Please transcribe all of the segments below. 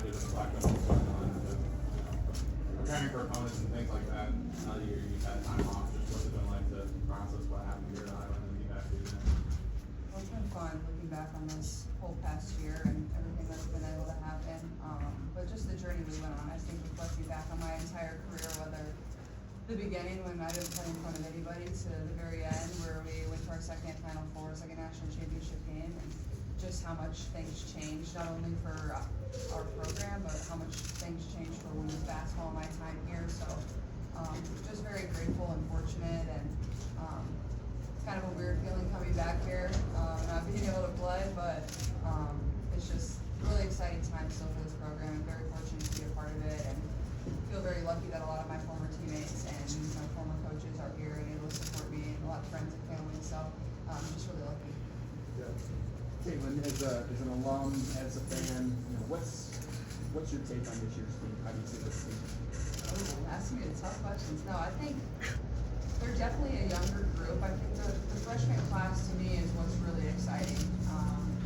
especially with the black belt going on, preparing for opponents and things like that. Now that you've had time off, just what's it been like to process what happened here at Iowa and then be back doing it? Well, it's been fun looking back on this whole past year and everything that's been able to happen. But just the journey we went on, I think reflecting back on my entire career, whether the beginning when I didn't play in front of anybody to the very end where we went to our second Final Four, second national championship game, and just how much things changed, not only for our program, but how much things changed for women's basketball in my time here. So just very grateful and fortunate, and kind of a weird feeling coming back here, not being able to play, but it's just really exciting time still for this program. I'm very fortunate to be a part of it, and feel very lucky that a lot of my former teammates and my former coaches are here and able to support me, and a lot of friends and family. So just really lucky. Yeah. Caitlin, as an alum, as a fan, what's your take on this year's team? How do you see this team? Oh, asking me the tough questions. No, I think they're definitely a younger group. I think the freshman class to me is what's really exciting.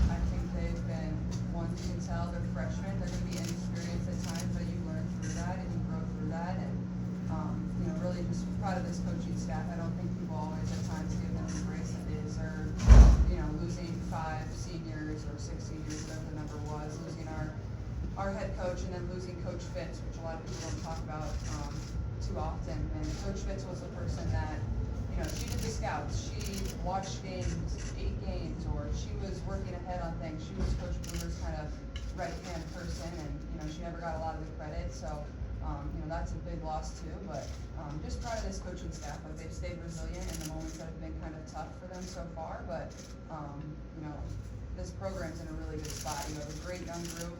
I think they've been, one, you can tell they're freshmen. They're going to be inexperienced at times, but you learn through that and you grow through that. And really just proud of this coaching staff. I don't think people always at times give them the grace that they deserve. Losing 5 seniors or 6 seniors, whatever the number was, losing our head coach, and then losing Coach Fitz, which a lot of people don't talk about too often. And Coach Fitz was the person that, she did the scouts. She watched games, 8 games, or she was working ahead on things. She was Coach Brewer's kind of right-hand person, and, she never got a lot of the credit. So, that's a big loss too. But just proud of this coaching staff. Like, they've stayed resilient in the moments that have been kind of tough for them so far. But, this program's in a really good spot. You have a great young group,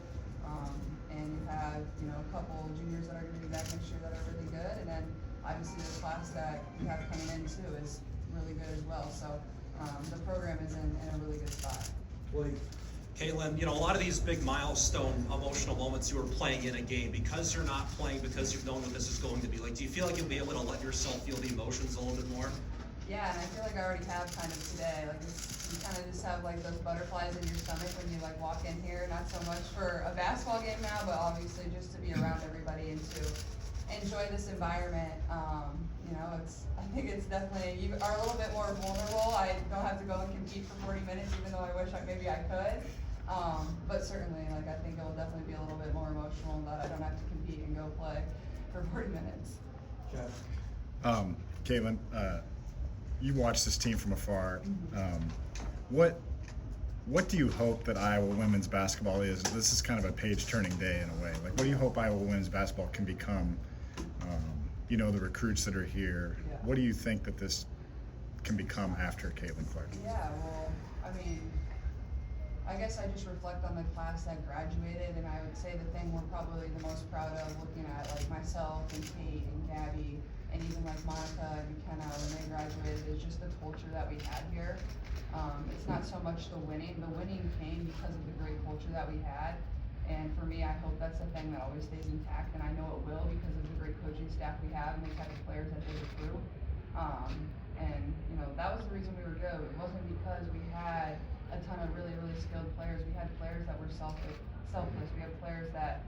and you have, a couple juniors that are going to be back next year that are really good. And then, obviously, the class that you have coming in too is really good as well. So the program is in a really good spot. Caitlin, a lot of these big milestone emotional moments you were playing in a game, because you're not playing, because you've known what this is going to be like, do you feel like you'll be able to let yourself feel the emotions a little bit more? Yeah, and I feel like I already have kind of today. Like, you kind of just have like those butterflies in your stomach when you like walk in here. Not so much for a basketball game now, but obviously just to be around everybody and to enjoy this environment. I think it's definitely, you are a little bit more vulnerable. I don't have to go and compete for 40 minutes, even though I wish maybe I could. But certainly, I think it will definitely be a little bit more emotional that I don't have to compete and go play for 40 minutes. Jeff. Caitlin, you watch this team from afar. What do you hope that Iowa women's basketball is? This is kind of a page-turning day in a way. Like, what do you hope Iowa women's basketball can become? The recruits that are here. Yeah. What do you think that this can become after Caitlin Clark? Yeah, well, I guess I just reflect on the class that graduated, and I would say the thing we're probably the most proud of, looking at like myself and Kate and Gabby, and even like Monica and McKenna when they graduated, is just the culture that we had here. It's not so much the winning. The winning came because of the great culture that we had. And for me, I hope that's the thing that always stays intact, and I know it will because of the great coaching staff we have and the type of players that they recruit. That was the reason we were good. It wasn't because we had a ton of really, really skilled players. We had players that were selfless. We had players that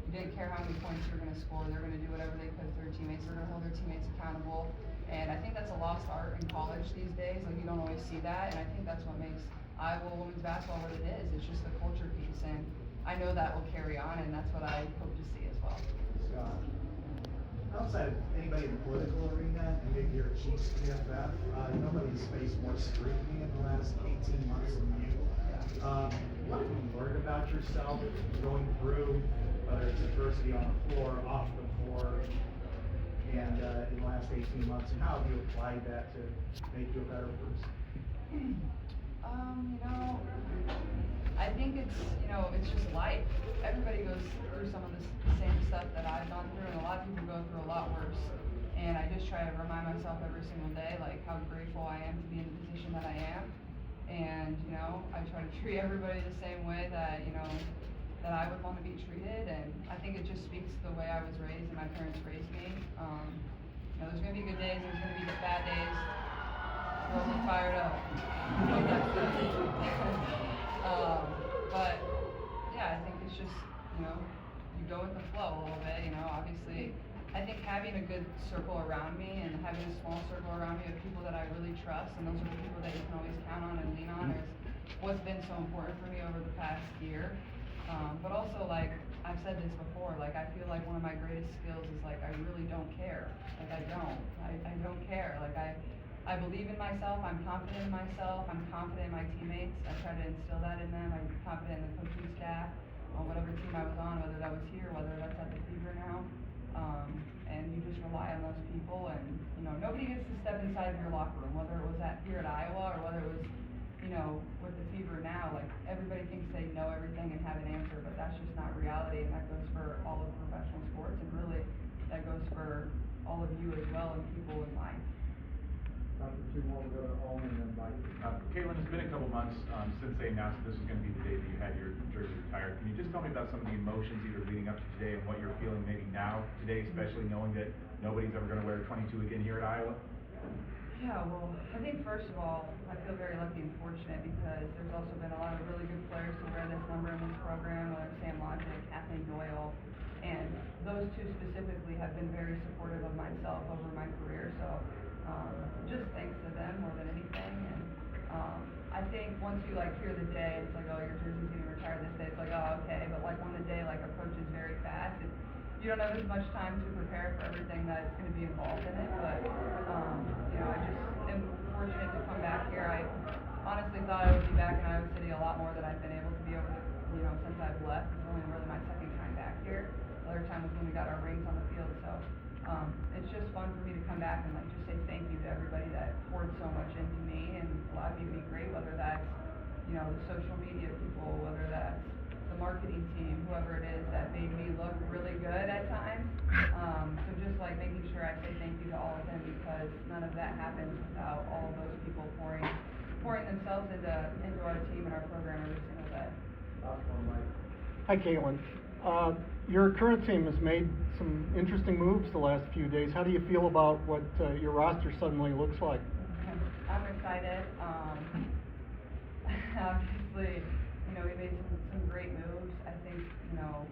didn't care how many points you were going to score. They're going to do whatever they could for their teammates. They're going to hold their teammates accountable. And I think that's a lost art in college these days. Like, you don't always see that, and I think that's what makes Iowa women's basketball what it is. It's just the culture piece, and I know that will carry on, and that's what I hope to see as well. Scott, outside of anybody in the political arena, and maybe your Chiefs BFF, nobody's faced more scrutiny in the last 18 months than you. What have you learned about yourself going through, whether it's adversity on the floor, off the floor, and in the last 18 months, and how have you applied that to make you a better person? I think it's just life. Everybody goes through some of the same stuff that I've gone through, and a lot of people go through a lot worse. And I just try to remind myself every single day, like, how grateful I am to be in the position that I am. And, I try to treat everybody the same way that, that I would want to be treated. And I think it just speaks to the way I was raised and my parents raised me. There's going to be good days, there's going to be bad days. Girls are fired up. But yeah, I think it's just, you go with the flow a little bit, you know, obviously. I think having a good circle around me and having a small circle around me of people that I really trust, and those are the people that you can always count on and lean on, is what's been so important for me over the past year. But also, like, I've said this before, like, I feel like one of my greatest skills is, like, I really don't care. Like, I don't care. Like, I believe in myself, I'm confident in myself, I'm confident in my teammates. I try to instill that in them. I'm confident in the coaching staff, on whatever team I was on, whether that was here, whether that's at the Fever now. And you just rely on those people, and, you know, nobody gets to step inside of your locker room, whether it was here at Iowa or whether it was, you know, with the Fever now. Like, everybody thinks they know everything and have an answer, but that's just not reality, and that goes for all of professional sports, and really, that goes for all of you as well and people in life. Two more, we'll go to Owen and then Mike. Caitlin, it's been a couple months since they announced this was going to be the day that you had your jersey retired. Can you just tell me about some of the emotions either leading up to today and what you're feeling maybe now today, especially knowing that nobody's ever going to wear 22 again here at Iowa? Yeah, well, I think first of all, I feel very lucky and fortunate because there's also been a lot of really good players to wear this number in this program, whether it's Sam Logic, Anthony Doyle, and those two specifically have been very supportive of myself over my career, so just thanks to them more than anything. And I think once you like hear the day, it's like, oh, your jersey's getting retired this day, it's like, oh, okay, but like when the day like approaches very fast, you don't have as much time to prepare for everything that's going to be involved in it, but you know, I just am fortunate to come back here. I honestly thought I would be back in Iowa City a lot more than I've been able to be over the, you know, since I've left. It's only really my second time back here. The other time was when we got our rings on the field, so it's just fun for me to come back and like just say thank you to everybody that poured so much into me and allowed me to be great, whether that's, you know, the social media people, whether that's the marketing team, whoever it is that made me look really good at times. So just like making sure I say thank you to all of them, because none of that happens without all of those people pouring themselves into our team and our program every single day. Last one, Mike. Hi, Caitlin. Your current team has made some interesting moves the last few days. How do you feel about what your roster suddenly looks like? I'm excited. Obviously, you know, we made some great moves. I think, you know,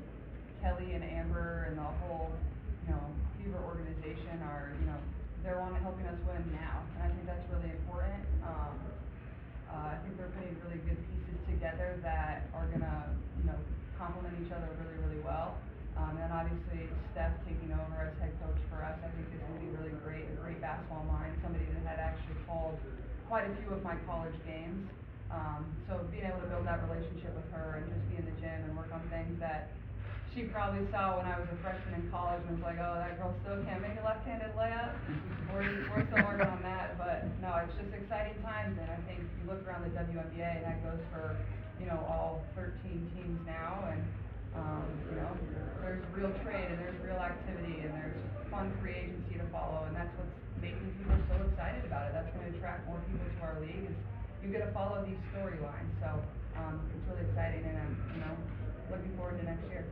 Kelly and Amber and the whole, you know, Fever organization are, you know, they're helping us win now, and I think that's really important. I think they're putting really good pieces together that are gonna, you know, complement each other really, really well. And obviously Steph taking over as head coach for us, I think is gonna be really great, a great basketball mind, somebody that had actually called quite a few of my college games. So being able to build that relationship with her and just be in the gym and work on things that she probably saw when I was a freshman in college and was like, oh, that girl still can't make a left-handed layup. We're still working on that, but no, it's just exciting times, and I think you look around the WNBA, and that goes for, you know, all 13 teams now, and you know, there's real trade and there's real activity and there's fun free agency to follow, and that's what's making people so excited about it. That's going to attract more people to our league, is you get to follow these storylines. So it's really exciting, and I'm, you know, looking forward to next year.